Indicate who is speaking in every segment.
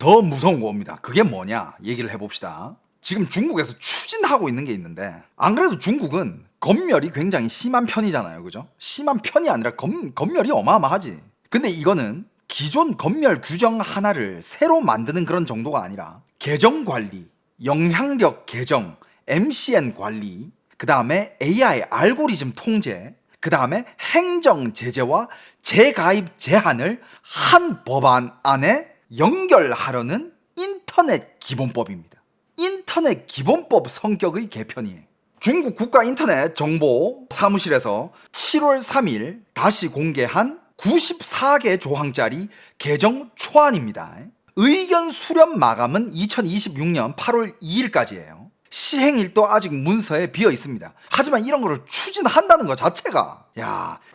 Speaker 1: 더 무서운 겁니다. 그게 뭐냐 얘기를 해봅시다. 지금 중국에서 추진하고 있는 게 있는데, 안 그래도 중국은 검열이 굉장히 심한 편이잖아요. 그죠? 심한 편이 아니라 검열이 어마어마하지. 근데 이거는 기존 검열 규정 하나를 새로 만드는 그런 정도가 아니라 계정 관리, 영향력 계정, MCN 관리, 그 다음에 AI 알고리즘 통제, 그 다음에 행정 제재와 재가입 제한을 한 법안 안에 연결하려는 인터넷 기본법입니다. 인터넷 기본법 성격의 개편이에요. 중국 국가인터넷 정보 사무실에서 7월 3일 다시 공개한 94개 조항짜리 개정 초안입니다. 의견 수렴 마감은 2026년 8월 2일까지예요. 시행일도 아직 문서에 비어 있습니다. 하지만 이런 거를 추진한다는 것 자체가,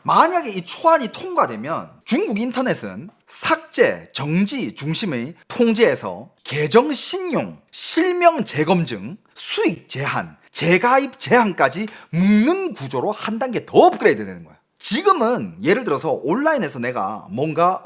Speaker 1: 만약에 이 초안이 통과되면 중국 인터넷은 삭제, 정지 중심의 통제에서 계정 신용, 실명 재검증, 수익 제한, 재가입 제한까지 묶는 구조로 한 단계 더 업그레이드 되는 거야. 지금은 예를 들어서 온라인에서 내가 뭔가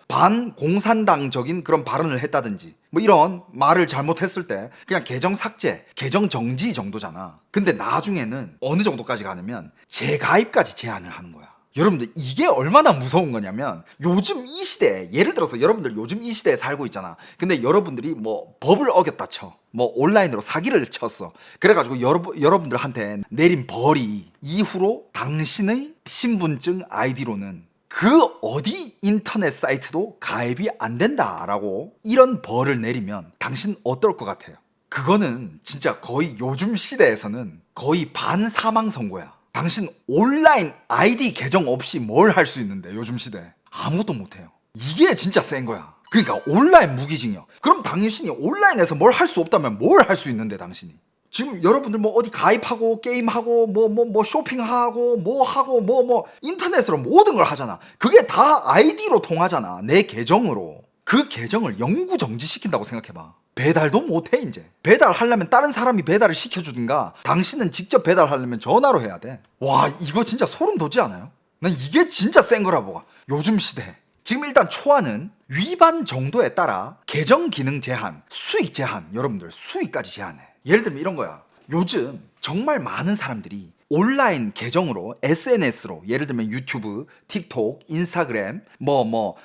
Speaker 1: 반공산당적인 그런 발언을 했다든지 뭐 이런 말을 잘못했을 때 그냥 계정 삭제, 계정 정지 정도잖아. 근데 나중에는 어느 정도까지 가냐면 재가입까지 제한을 하는 거야. 여러분들 이게 얼마나 무서운 거냐면, 요즘 이 시대에, 예를 들어서 여러분들 요즘 이 시대에 살고 있잖아. 근데 여러분들이 뭐 법을 어겼다 쳐, 뭐 온라인으로 사기를 쳤어. 그래가지고 여러분들한테 내린 벌이 이후로 당신의 신분증 아이디로는 그 어디 인터넷 사이트도 가입이 안 된다라고 이런 벌을 내리면 당신 어떨 것 같아요? 그거는 진짜 거의 요즘 시대에서는 거의 반사망 선고야. 당신 온라인 아이디 계정 없이 뭘 할 수 있는데, 요즘 시대에 아무것도 못해요. 이게 진짜 센 거야. 그러니까 온라인 무기징역. 그럼 당신이 온라인에서 뭘 할 수 없다면 뭘 할 수 있는데, 당신이 지금 여러분들 뭐 어디 가입하고 게임하고 뭐 쇼핑하고 뭐 하고 인터넷으로 모든 걸 하잖아. 그게 다 아이디로 통하잖아. 내 계정으로. 그 계정을 영구 정지시킨다고 생각해봐. 배달도 못해. 이제 배달하려면 다른 사람이 배달을 시켜주든가, 당신은 직접 배달하려면 전화로 해야 돼. 와, 이거 진짜 소름 돋지 않아요? 난 이게 진짜 센 거라 보가, 요즘 시대. 지금 일단 초안은 위반 정도에 따라 계정 기능 제한, 수익 제한, 여러분들 수익까지 제한해. 예를 들면 이런 거야. 요즘 정말 많은 사람들이 온라인 계정으로, SNS로, 예를 들면 유튜브, 틱톡, 인스타그램,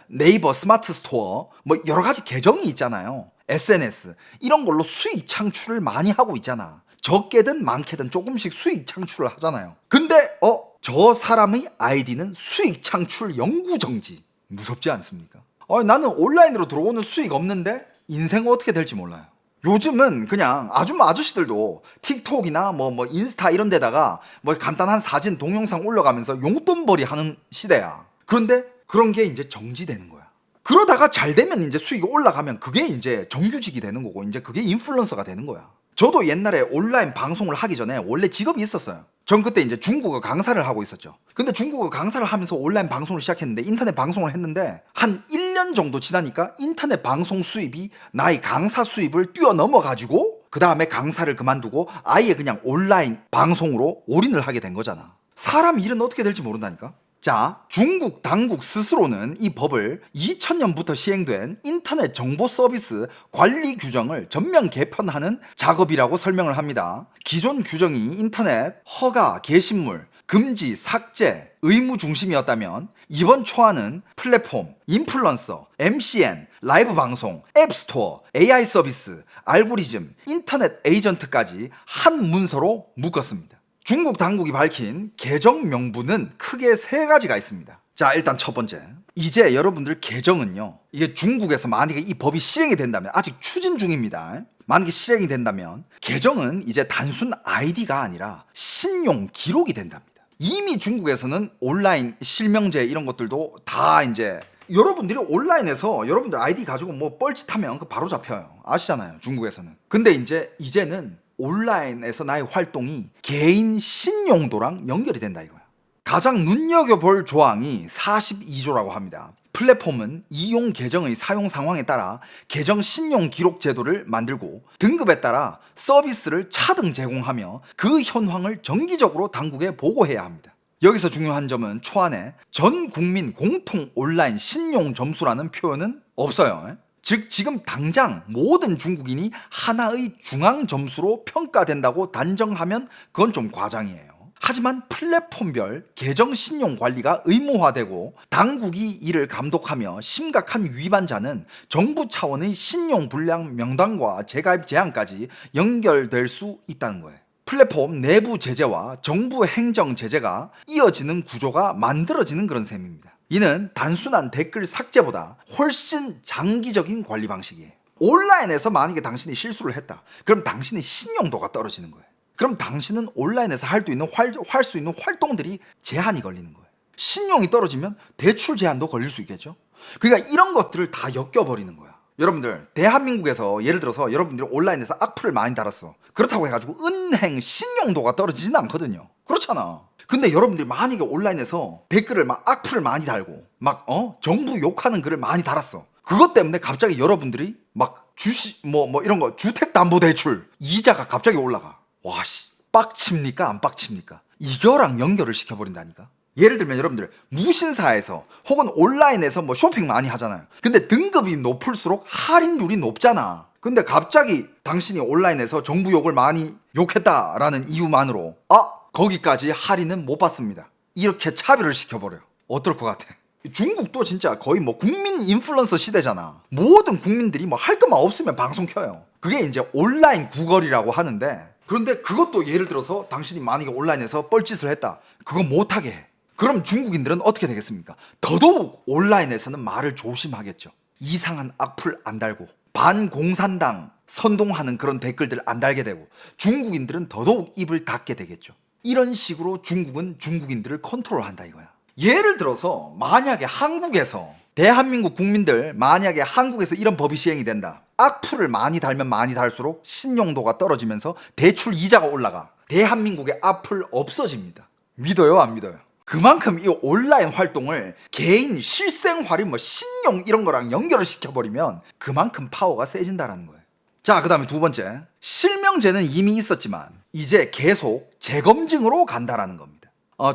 Speaker 1: 네이버 스마트 스토어, 여러 가지 계정이 있잖아요. SNS 이런 걸로 수익 창출을 많이 하고 있잖아. 적게든 많게든 조금씩 수익 창출을 하잖아요. 근데 저 사람의 아이디는 수익 창출 영구 정지. 무섭지 않습니까? 나는 온라인으로 들어오는 수익 없는데 인생 어떻게 될지 몰라요. 요즘은 그냥 아줌마 아저씨들도 틱톡이나 인스타 이런 데다가 간단한 사진 동영상 올려가면서 용돈벌이 하는 시대야. 그런데 그런 게 이제 정지되는 거야. 그러다가 잘 되면 이제 수익이 올라가면 그게 이제 정규직이 되는 거고, 이제 그게 인플루언서가 되는 거야. 저도 옛날에 온라인 방송을 하기 전에 원래 직업이 있었어요. 전 그때 이제 중국어 강사를 하고 있었죠. 근데 중국어 강사를 하면서 온라인 방송을 시작했는데, 인터넷 방송을 했는데 한 1년 정도 지나니까 인터넷 방송 수입이 나의 강사 수입을 뛰어넘어가지고 그 다음에 강사를 그만두고 아예 그냥 온라인 방송으로 올인을 하게 된 거잖아. 사람 일은 어떻게 될지 모른다니까. 자, 중국 당국 스스로는 이 법을 2000년부터 시행된 인터넷 정보 서비스 관리 규정을 전면 개편하는 작업이라고 설명을 합니다. 기존 규정이 인터넷 허가, 게시물, 금지, 삭제, 의무 중심이었다면 이번 초안은 플랫폼, 인플루언서, MCN, 라이브 방송, 앱스토어, AI 서비스, 알고리즘, 인터넷 에이전트까지 한 문서로 묶었습니다. 중국 당국이 밝힌 계정 명부는 크게 3가지가 있습니다. 자, 일단 첫 번째. 이제 여러분들 계정은요, 이게 중국에서 만약에 이 법이 실행이 된다면, 아직 추진 중입니다. 만약에 실행이 된다면 계정은 이제 단순 아이디가 아니라 신용 기록이 된답니다. 이미 중국에서는 온라인 실명제 이런 것들도 다 이제, 여러분들이 온라인에서 여러분들 아이디 가지고 뻘짓하면 그 바로 잡혀요. 아시잖아요, 중국에서는. 근데 이제는 온라인에서 나의 활동이 개인 신용도랑 연결이 된다 이거야. 가장 눈여겨볼 조항이 42조라고 합니다. 플랫폼은 이용 계정의 사용 상황에 따라 계정 신용 기록 제도를 만들고 등급에 따라 서비스를 차등 제공하며 그 현황을 정기적으로 당국에 보고해야 합니다. 여기서 중요한 점은 초안에 전 국민 공통 온라인 신용 점수라는 표현은 없어요. 즉 지금 당장 모든 중국인이 하나의 중앙 점수로 평가된다고 단정하면 그건 좀 과장이에요. 하지만 플랫폼별 계정 신용 관리가 의무화되고 당국이 이를 감독하며 심각한 위반자는 정부 차원의 신용 불량 명단과 재가입 제한까지 연결될 수 있다는 거예요. 플랫폼 내부 제재와 정부 행정 제재가 이어지는 구조가 만들어지는 그런 셈입니다. 이는 단순한 댓글 삭제보다 훨씬 장기적인 관리 방식이에요. 온라인에서 만약에 당신이 실수를 했다. 그럼 당신의 신용도가 떨어지는 거예요. 그럼 당신은 온라인에서 할 수 있는 활동들이 제한이 걸리는 거예요. 신용이 떨어지면 대출 제한도 걸릴 수 있겠죠. 그러니까 이런 것들을 다 엮여버리는 거야. 여러분들 대한민국에서 예를 들어서 여러분들이 온라인에서 악플을 많이 달았어. 그렇다고 해가지고 은행 신용도가 떨어지지는 않거든요. 그렇잖아. 근데 여러분들이 만약에 온라인에서 댓글을 막 악플을 많이 달고 막 정부 욕하는 글을 많이 달았어. 그것 때문에 갑자기 여러분들이 막 주식 이런 거 주택담보대출 이자가 갑자기 올라가. 와씨 빡칩니까 안 빡칩니까? 이거랑 연결을 시켜버린다니까. 예를 들면 여러분들 무신사에서 혹은 온라인에서 뭐 쇼핑 많이 하잖아요. 근데 등급이 높을수록 할인율이 높잖아. 근데 갑자기 당신이 온라인에서 정부 욕을 많이 욕했다라는 이유만으로 거기까지 할인은 못 받습니다. 이렇게 차별을 시켜버려요. 어떨 것 같아? 중국도 진짜 거의 뭐 국민 인플루언서 시대잖아. 모든 국민들이 뭐 할 것만 없으면 방송 켜요. 그게 이제 온라인 구걸이라고 하는데, 그런데 그것도 예를 들어서 당신이 만약에 온라인에서 뻘짓을 했다. 그거 못하게 해. 그럼 중국인들은 어떻게 되겠습니까? 더더욱 온라인에서는 말을 조심하겠죠. 이상한 악플 안 달고 반공산당 선동하는 그런 댓글들 안 달게 되고 중국인들은 더더욱 입을 닫게 되겠죠. 이런 식으로 중국은 중국인들을 컨트롤한다 이거야. 예를 들어서 만약에 한국에서 대한민국 국민들 만약에 한국에서 이런 법이 시행이 된다. 악플을 많이 달면 많이 달수록 신용도가 떨어지면서 대출 이자가 올라가. 대한민국의 악플 없어집니다. 믿어요 안 믿어요? 그만큼 이 온라인 활동을 개인 실생활이 뭐 신용 이런 거랑 연결을 시켜버리면 그만큼 파워가 세진다라는 거예요. 자, 그 다음에 두 번째, 실명제는 이미 있었지만 이제 계속 재검증으로 간다라는 겁니다.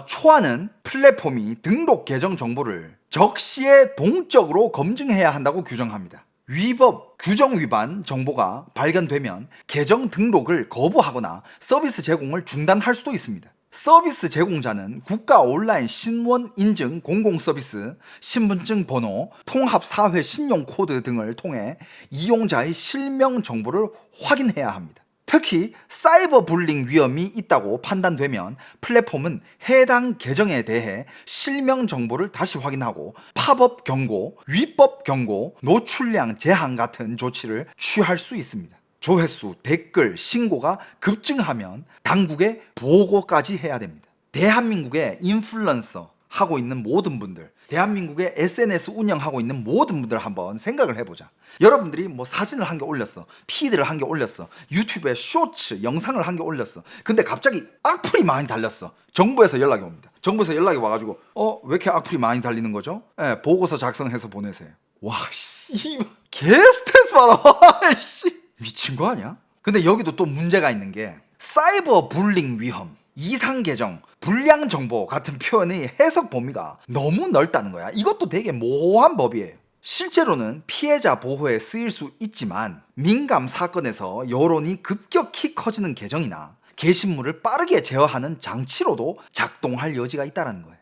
Speaker 1: 초안은 플랫폼이 등록 계정 정보를 적시에 동적으로 검증해야 한다고 규정합니다. 위법, 규정 위반 정보가 발견되면 계정 등록을 거부하거나 서비스 제공을 중단할 수도 있습니다. 서비스 제공자는 국가 온라인 신원 인증 공공 서비스, 신분증 번호, 통합 사회 신용 코드 등을 통해 이용자의 실명 정보를 확인해야 합니다. 특히 사이버 불링 위험이 있다고 판단되면 플랫폼은 해당 계정에 대해 실명 정보를 다시 확인하고 팝업 경고, 위법 경고, 노출량 제한 같은 조치를 취할 수 있습니다. 조회수, 댓글, 신고가 급증하면 당국에 보고까지 해야 됩니다. 대한민국의 인플루언서 하고 있는 모든 분들, 대한민국의 SNS 운영하고 있는 모든 분들 한번 생각을 해보자. 여러분들이 뭐 사진을 한 개 올렸어, 피드를 한 개 올렸어, 유튜브에 쇼츠 영상을 한 개 올렸어. 근데 갑자기 악플이 많이 달렸어. 정부에서 연락이 옵니다. 정부에서 연락이 와가지고 왜 이렇게 악플이 많이 달리는 거죠? 보고서 작성해서 보내세요. 와 씨, 개 스트레스 받아. 씨, 미친 거 아니야? 근데 여기도 또 문제가 있는 게 사이버 불링 위험, 이상 계정, 불량 정보 같은 표현의 해석 범위가 너무 넓다는 거야. 이것도 되게 모호한 법이에요. 실제로는 피해자 보호에 쓰일 수 있지만 민감 사건에서 여론이 급격히 커지는 계정이나 게시물을 빠르게 제어하는 장치로도 작동할 여지가 있다는 거예요.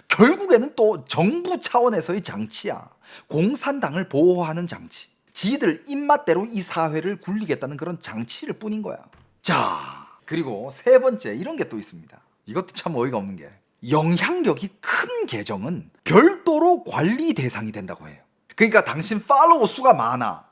Speaker 1: 결국에는 또 정부 차원에서의 장치야. 공산당을 보호하는 장치. 지들 입맛대로 이 사회를 굴리겠다는 그런 장치일 뿐인 거야. 자, 그리고 세 번째 이런 게 또 있습니다. 이것도 참 어이가 없는 게 영향력이 큰 계정은 별도로 관리 대상이 된다고 해요. 그러니까 당신 팔로워 수가 많아.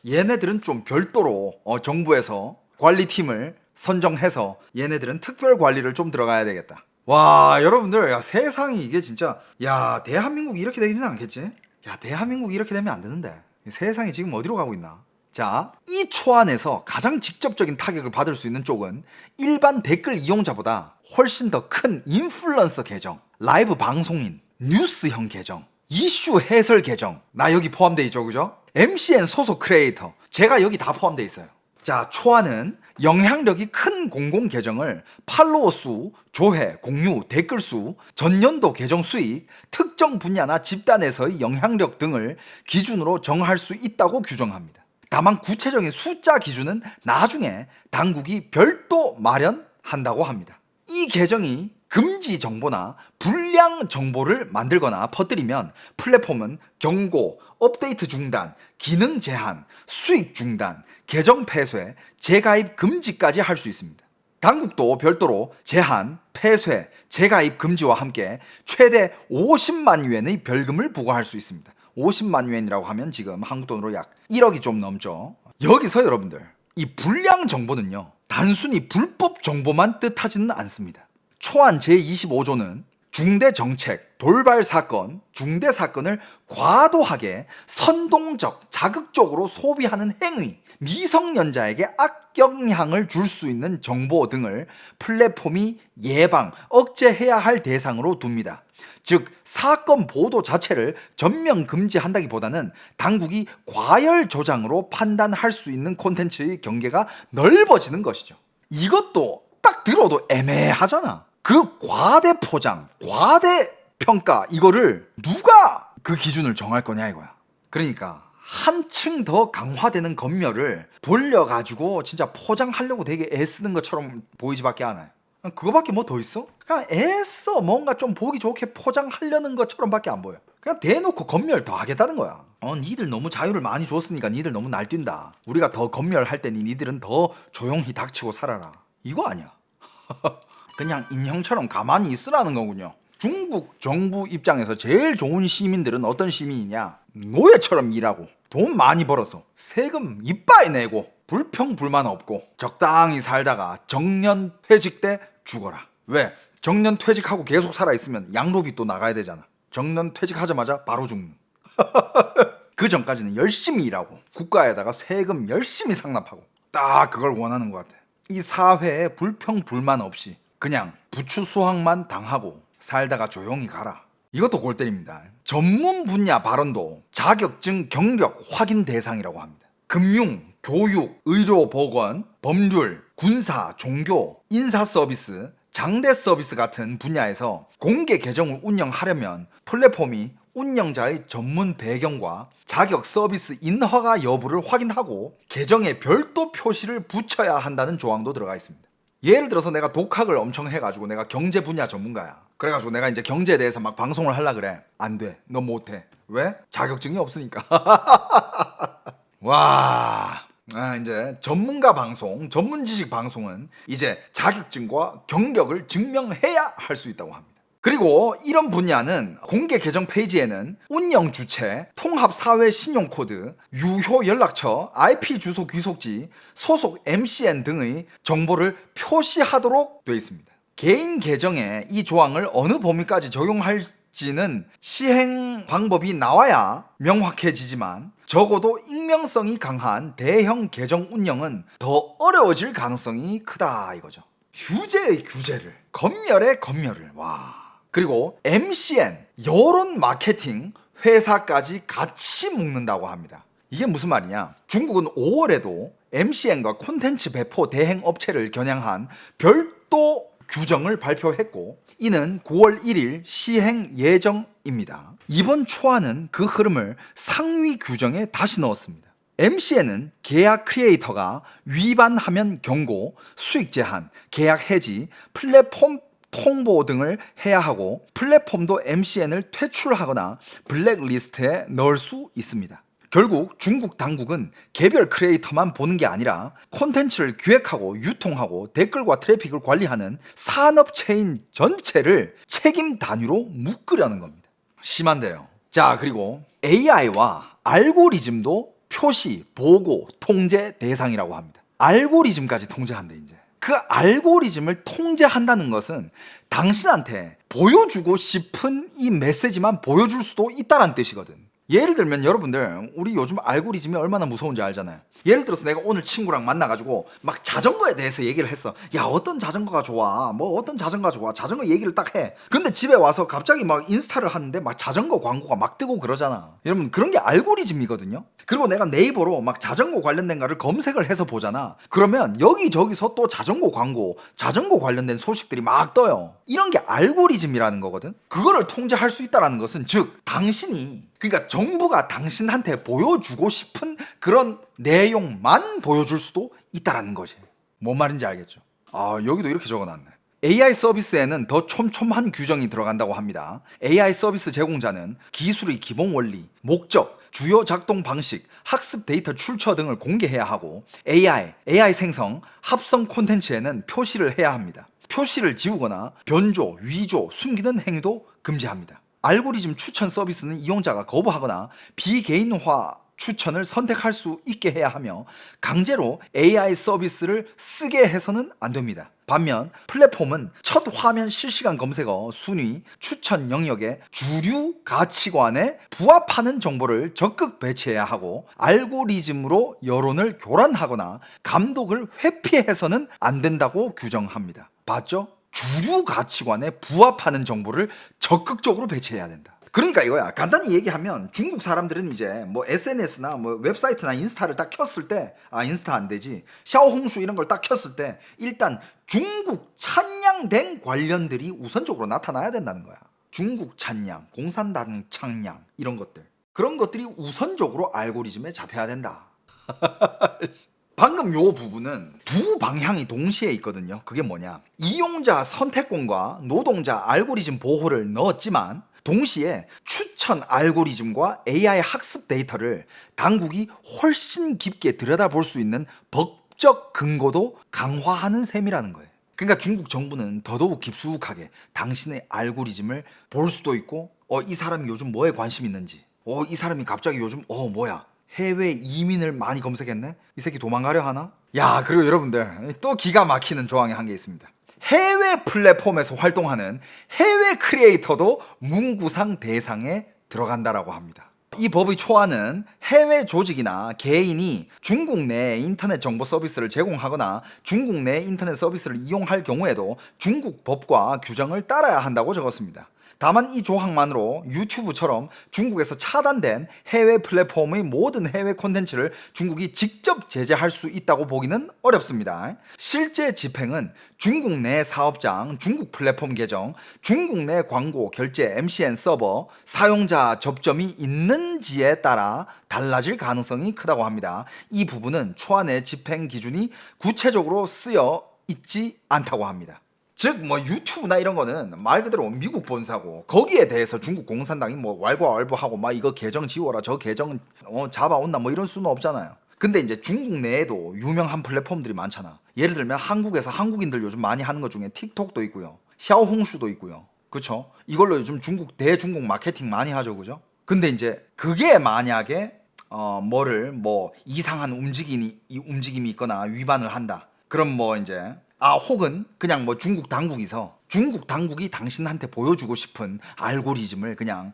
Speaker 1: 얘네들은 좀 별도로 정부에서 관리팀을 선정해서 얘네들은 특별 관리를 좀 들어가야 되겠다. 와, 여러분들, 야, 세상이 이게 진짜, 야, 대한민국이 이렇게 되지는 않겠지? 야, 대한민국이 이렇게 되면 안 되는데. 세상이 지금 어디로 가고 있나? 자, 이 초안에서 가장 직접적인 타격을 받을 수 있는 쪽은 일반 댓글 이용자보다 훨씬 더 큰 인플루언서 계정, 라이브 방송인, 뉴스형 계정, 이슈 해설 계정, 나 여기 포함되어 있죠, 그죠? MCN 소속 크리에이터, 제가 여기 다 포함되어 있어요. 자, 초안은 영향력이 큰 공공 계정을 팔로워 수, 조회, 공유, 댓글 수, 전년도 계정 수익, 특정 분야나 집단에서의 영향력 등을 기준으로 정할 수 있다고 규정합니다. 다만 구체적인 숫자 기준은 나중에 당국이 별도 마련한다고 합니다. 이 계정이 금지 정보나 불량 정보를 만들거나 퍼뜨리면 플랫폼은 경고, 업데이트 중단, 기능 제한, 수익 중단, 계정 폐쇄, 재가입 금지까지 할 수 있습니다. 당국도 별도로 제한, 폐쇄, 재가입 금지와 함께 최대 50만 유엔의 벌금을 부과할 수 있습니다. 50만 유엔이라고 하면 지금 한국 돈으로 약 1억이 좀 넘죠. 여기서 여러분들, 이 불량 정보는요, 단순히 불법 정보만 뜻하지는 않습니다. 초안 제25조는 중대정책, 돌발사건, 중대사건을 과도하게 선동적, 자극적으로 소비하는 행위, 미성년자에게 악영향을 줄 수 있는 정보 등을 플랫폼이 예방, 억제해야 할 대상으로 둡니다. 즉, 사건 보도 자체를 전면 금지한다기보다는 당국이 과열 조장으로 판단할 수 있는 콘텐츠의 경계가 넓어지는 것이죠. 이것도 딱 들어도 애매하잖아. 그 과대 포장, 과대 평가, 이거를 누가 그 기준을 정할 거냐 이거야. 그러니까 한층 더 강화되는 검열을 돌려가지고 진짜 포장하려고 되게 애쓰는 것처럼 보이지밖에 않아요. 그거밖에 뭐 더 있어? 그냥 애써 뭔가 좀 보기 좋게 포장하려는 것처럼밖에 안 보여. 그냥 대놓고 검열 더 하겠다는 거야. 니들 너무 자유를 많이 줬으니까 니들 너무 날뛴다. 우리가 더 검열할 때니 니들은 더 조용히 닥치고 살아라. 이거 아니야. 그냥 인형처럼 가만히 있으라는 거군요. 중국 정부 입장에서 제일 좋은 시민들은 어떤 시민이냐? 노예처럼 일하고 돈 많이 벌어서 세금 이빠이 내고 불평불만 없고 적당히 살다가 정년 퇴직 때 죽어라. 왜? 정년 퇴직하고 계속 살아있으면 양로비 또 나가야 되잖아. 정년 퇴직하자마자 바로 죽는. 그 전까지는 열심히 일하고 국가에다가 세금 열심히 상납하고 딱 그걸 원하는 것 같아. 이 사회에 불평불만 없이 그냥 부추 수확만 당하고 살다가 조용히 가라. 이것도 골 때립니다. 전문 분야 발언도 자격증 경력 확인 대상이라고 합니다. 금융, 교육, 의료 보건, 법률, 군사, 종교, 인사 서비스, 장례 서비스 같은 분야에서 공개 계정을 운영하려면 플랫폼이 운영자의 전문 배경과 자격 서비스 인허가 여부를 확인하고 계정에 별도 표시를 붙여야 한다는 조항도 들어가 있습니다. 예를 들어서 내가 독학을 엄청 해가지고 내가 경제 분야 전문가야. 그래가지고 내가 이제 경제에 대해서 막 방송을 하려 그래. 안 돼. 너 못해. 왜? 자격증이 없으니까. 와. 이제 전문가 방송, 전문 지식 방송은 이제 자격증과 경력을 증명해야 할 수 있다고 합니다. 그리고 이런 분야는 공개 계정 페이지에는 운영 주체, 통합 사회 신용 코드, 유효 연락처, IP 주소 귀속지, 소속 MCN 등의 정보를 표시하도록 되어 있습니다. 개인 계정에 이 조항을 어느 범위까지 적용할지는 시행 방법이 나와야 명확해지지만 적어도 익명성이 강한 대형 계정 운영은 더 어려워질 가능성이 크다 이거죠. 규제의 규제를, 검열의 검열을. 와. 그리고 MCN, 여론 마케팅 회사까지 같이 묶는다고 합니다. 이게 무슨 말이냐? 중국은 5월에도 MCN과 콘텐츠 배포 대행 업체를 겨냥한 별도 규정을 발표했고 이는 9월 1일 시행 예정입니다. 이번 초안은 그 흐름을 상위 규정에 다시 넣었습니다. MCN은 계약 크리에이터가 위반하면 경고, 수익 제한, 계약 해지, 플랫폼 통보 등을 해야 하고 플랫폼도 MCN을 퇴출하거나 블랙리스트에 넣을 수 있습니다. 결국 중국 당국은 개별 크리에이터만 보는 게 아니라 콘텐츠를 기획하고 유통하고 댓글과 트래픽을 관리하는 산업체인 전체를 책임 단위로 묶으려는 겁니다. 심한데요. 자, 그리고 AI와 알고리즘도 표시, 보고, 통제 대상이라고 합니다. 알고리즘까지 통제한대 이제. 그 알고리즘을 통제한다는 것은 당신한테 보여주고 싶은 이 메시지만 보여줄 수도 있다는 뜻이거든. 예를 들면 여러분들 우리 요즘 알고리즘이 얼마나 무서운지 알잖아요. 예를 들어서 내가 오늘 친구랑 만나가지고 막 자전거에 대해서 얘기를 했어. 야, 어떤 자전거가 좋아, 뭐 어떤 자전거가 좋아, 자전거 얘기를 딱 해. 근데 집에 와서 갑자기 막 인스타를 하는데 막 자전거 광고가 막 뜨고 그러잖아. 여러분, 그런 게 알고리즘이거든요. 그리고 내가 네이버로 막 자전거 관련된 거를 검색을 해서 보잖아. 그러면 여기저기서 또 자전거 광고, 자전거 관련된 소식들이 막 떠요. 이런 게 알고리즘이라는 거거든. 그거를 통제할 수 있다는 것은 즉 당신이, 그러니까 정부가 당신한테 보여주고 싶은 그런 내용만 보여줄 수도 있다라는 거지. 뭔 말인지 알겠죠? 아, 여기도 이렇게 적어놨네. AI 서비스에는 더 촘촘한 규정이 들어간다고 합니다. AI 서비스 제공자는 기술의 기본 원리, 목적, 주요 작동 방식, 학습 데이터 출처 등을 공개해야 하고 AI 생성, 합성 콘텐츠에는 표시를 해야 합니다. 표시를 지우거나 변조, 위조, 숨기는 행위도 금지합니다. 알고리즘 추천 서비스는 이용자가 거부하거나 비개인화 추천을 선택할 수 있게 해야 하며 강제로 AI 서비스를 쓰게 해서는 안 됩니다. 반면 플랫폼은 첫 화면 실시간 검색어, 순위, 추천 영역에 주류 가치관에 부합하는 정보를 적극 배치해야 하고 알고리즘으로 여론을 교란하거나 감독을 회피해서는 안 된다고 규정합니다. 봤죠? 주류 가치관에 부합하는 정보를 적극적으로 배치해야 된다. 그러니까 이거야. 간단히 얘기하면 중국 사람들은 이제 뭐 SNS나 뭐 웹사이트나 인스타를 딱 켰을 때, 인스타 안 되지, 샤오홍슈 이런 걸 딱 켰을 때 일단 중국 찬양된 관련들이 우선적으로 나타나야 된다는 거야. 중국 찬양, 공산당 찬양 이런 것들, 그런 것들이 우선적으로 알고리즘에 잡혀야 된다. 방금 요 부분은 두 방향이 동시에 있거든요. 그게 뭐냐, 이용자 선택권과 노동자 알고리즘 보호를 넣었지만 동시에 추천 알고리즘과 AI 학습 데이터를 당국이 훨씬 깊게 들여다볼 수 있는 법적 근거도 강화하는 셈이라는 거예요. 그러니까 중국 정부는 더더욱 깊숙하게 당신의 알고리즘을 볼 수도 있고, 이 사람이 요즘 뭐에 관심 있는지, 이 사람이 갑자기 요즘 뭐야, 해외 이민을 많이 검색했네? 이 새끼 도망가려 하나? 야, 그리고 여러분들 또 기가 막히는 조항이 한 개 있습니다. 해외 플랫폼에서 활동하는 해외 크리에이터도 문구상 대상에 들어간다라고 합니다. 이 법의 초안은 해외 조직이나 개인이 중국 내 인터넷 정보 서비스를 제공하거나 중국 내 인터넷 서비스를 이용할 경우에도 중국 법과 규정을 따라야 한다고 적었습니다. 다만 이 조항만으로 유튜브처럼 중국에서 차단된 해외 플랫폼의 모든 해외 콘텐츠를 중국이 직접 제재할 수 있다고 보기는 어렵습니다. 실제 집행은 중국 내 사업장, 중국 플랫폼 계정, 중국 내 광고, 결제, MCN 서버, 사용자 접점이 있는지에 따라 달라질 가능성이 크다고 합니다. 이 부분은 초안의 집행 기준이 구체적으로 쓰여 있지 않다고 합니다. 즉 뭐 유튜브나 이런 거는 말 그대로 미국 본사고, 거기에 대해서 중국 공산당이 뭐 왈가왈부하고 막 이거 계정 지워라, 저 계정 잡아온나 뭐 이럴 수는 없잖아요. 근데 이제 중국 내에도 유명한 플랫폼들이 많잖아. 예를 들면 한국에서 한국인들 요즘 많이 하는 것 중에 틱톡도 있고요, 샤오홍슈도 있고요. 그쵸? 이걸로 요즘 대중국 마케팅 많이 하죠. 그죠? 근데 이제 그게 만약에 뭐 이상한 움직임이 있거나 위반을 한다, 그럼 뭐 이제 혹은 그냥 뭐 중국 당국이 당신한테 보여주고 싶은 알고리즘을 그냥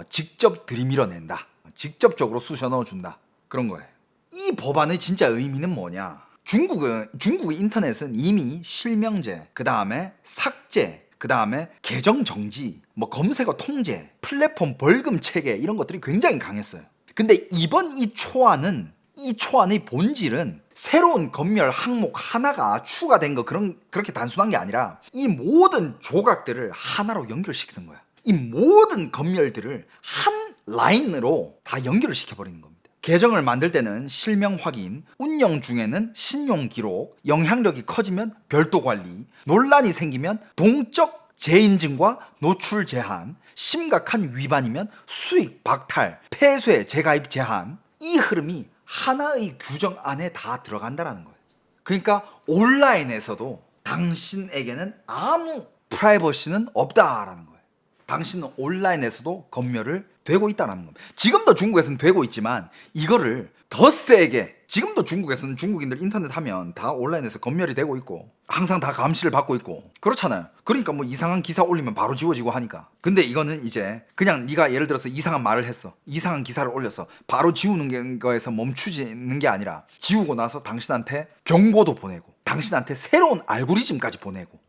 Speaker 1: 직접 들이밀어낸다, 직접적으로 쑤셔 넣어준다, 그런 거예요. 이 법안의 진짜 의미는 뭐냐, 중국의 인터넷은 이미 실명제, 그 다음에 삭제, 그 다음에 계정 정지, 뭐 검색어 통제, 플랫폼 벌금 체계, 이런 것들이 굉장히 강했어요. 근데 이번 이 초안의 본질은 새로운 검열 항목 하나가 추가된 거, 그렇게 단순한 게 아니라 이 모든 조각들을 하나로 연결시키는 거야. 이 모든 검열들을 한 라인으로 다 연결을 시켜버리는 겁니다. 계정을 만들 때는 실명 확인, 운영 중에는 신용 기록, 영향력이 커지면 별도 관리, 논란이 생기면 동적 재인증과 노출 제한, 심각한 위반이면 수익 박탈, 폐쇄 재가입 제한, 이 흐름이 하나의 규정 안에 다 들어간다는 거예요. 그러니까 온라인에서도 당신에게는 아무 프라이버시는 없다라는 거예요. 당신은 온라인에서도 검열을 되고 있다는 겁니다. 지금도 중국에서는 되고 있지만 이거를 더 세게 지금도 중국에서는 중국인들 인터넷 하면 다 온라인에서 검열이 되고 있고 항상 다 감시를 받고 있고 그렇잖아요. 그러니까 뭐 이상한 기사 올리면 바로 지워지고 하니까. 근데 이거는 이제 그냥 네가 예를 들어서 이상한 말을 했어, 이상한 기사를 올렸어, 바로 지우는 거에서 멈추는 게 아니라 지우고 나서 당신한테 경고도 보내고 당신한테 새로운 알고리즘까지 보내고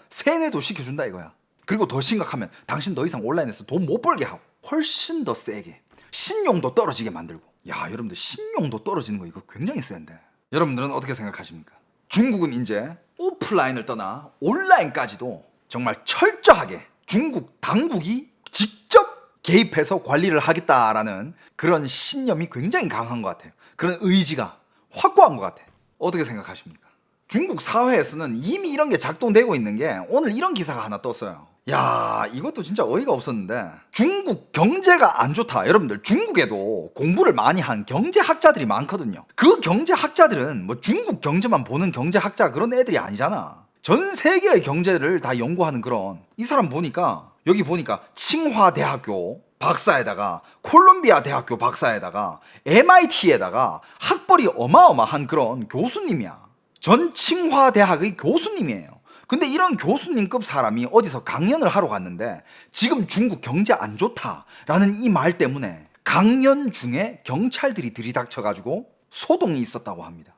Speaker 1: 세뇌도 시켜준다 이거야. 그리고 더 심각하면 당신 더 이상 온라인에서 돈 못 벌게 하고 훨씬 더 세게 신용도 떨어지게 만들고. 야, 여러분들 신용도 떨어지는 거 이거 굉장히 센데. 여러분들은 어떻게 생각하십니까? 중국은 이제 오프라인을 떠나 온라인까지도 정말 철저하게 중국 당국이 직접 개입해서 관리를 하겠다라는 그런 신념이 굉장히 강한 것 같아요. 그런 의지가 확고한 것 같아요. 어떻게 생각하십니까? 중국 사회에서는 이미 이런 게 작동되고 있는 게 오늘 이런 기사가 하나 떴어요. 야, 이것도 진짜 어이가 없었는데 중국 경제가 안 좋다. 여러분들 중국에도 공부를 많이 한 경제학자들이 많거든요. 그 경제학자들은 뭐 중국 경제만 보는 경제학자 그런 애들이 아니잖아. 전 세계의 경제를 다 연구하는 그런 이 사람 보니까 여기 보니까 칭화대학교 박사에다가 콜롬비아 대학교 박사에다가 MIT에다가 학벌이 어마어마한 그런 교수님이야. 전 칭화대학의 교수님이에요. 근데 이런 교수님급 사람이 어디서 강연을 하러 갔는데 지금 중국 경제 안 좋다라는 이 말 때문에 강연 중에 경찰들이 들이닥쳐가지고 소동이 있었다고 합니다.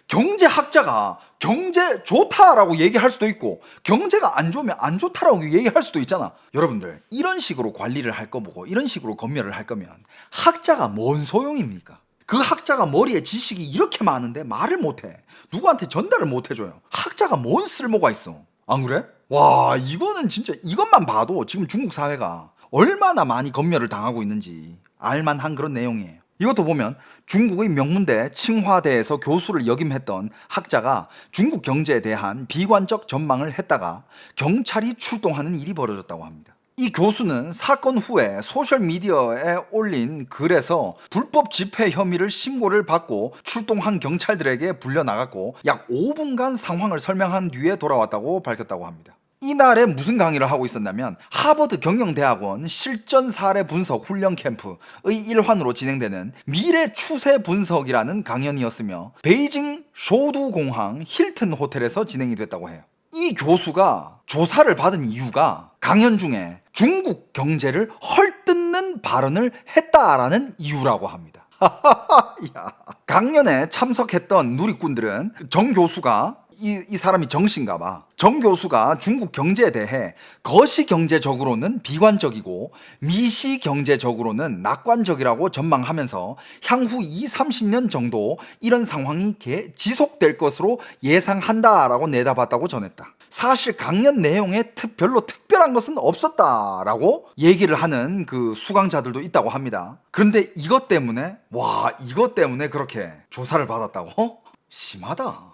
Speaker 1: 경제학자가 경제 좋다라고 얘기할 수도 있고 경제가 안 좋으면 안 좋다라고 얘기할 수도 있잖아. 여러분들 이런 식으로 관리를 할 거보고 이런 식으로 검열을 할 거면 학자가 뭔 소용입니까? 그 학자가 머리에 지식이 이렇게 많은데 말을 못해. 누구한테 전달을 못 해줘요. 학자가 뭔 쓸모가 있어. 안 그래? 와, 이거는 진짜 이것만 봐도 지금 중국 사회가 얼마나 많이 검열을 당하고 있는지 알만한 그런 내용이에요. 이것도 보면 중국의 명문대 칭화대에서 교수를 역임했던 학자가 중국 경제에 대한 비관적 전망을 했다가 경찰이 출동하는 일이 벌어졌다고 합니다. 이 교수는 사건 후에 소셜미디어에 올린 글에서 불법 집회 혐의를 신고를 받고 출동한 경찰들에게 불려나갔고 약 5분간 상황을 설명한 뒤에 돌아왔다고 밝혔다고 합니다. 이날에 무슨 강의를 하고 있었냐면 하버드 경영대학원 실전 사례 분석 훈련 캠프의 일환으로 진행되는 미래 추세 분석이라는 강연이었으며 베이징 쇼두공항 힐튼 호텔에서 진행이 됐다고 해요. 이 교수가 조사를 받은 이유가 강연 중에 중국 경제를 헐뜯는 발언을 했다라는 이유라고 합니다. 야. 강연에 참석했던 누리꾼들은 정 교수가 이 사람이 정신가 봐. 정 교수가 중국 경제에 대해 거시 경제적으로는 비관적이고 미시 경제적으로는 낙관적이라고 전망하면서 향후 20-30년 정도 이런 상황이 지속될 것으로 예상한다라고 내다봤다고 전했다. 사실 강연 내용에 별로 특별한 것은 없었다라고 얘기를 하는 그 수강자들도 있다고 합니다. 그런데 이것 때문에 그렇게 조사를 받았다고? 심하다.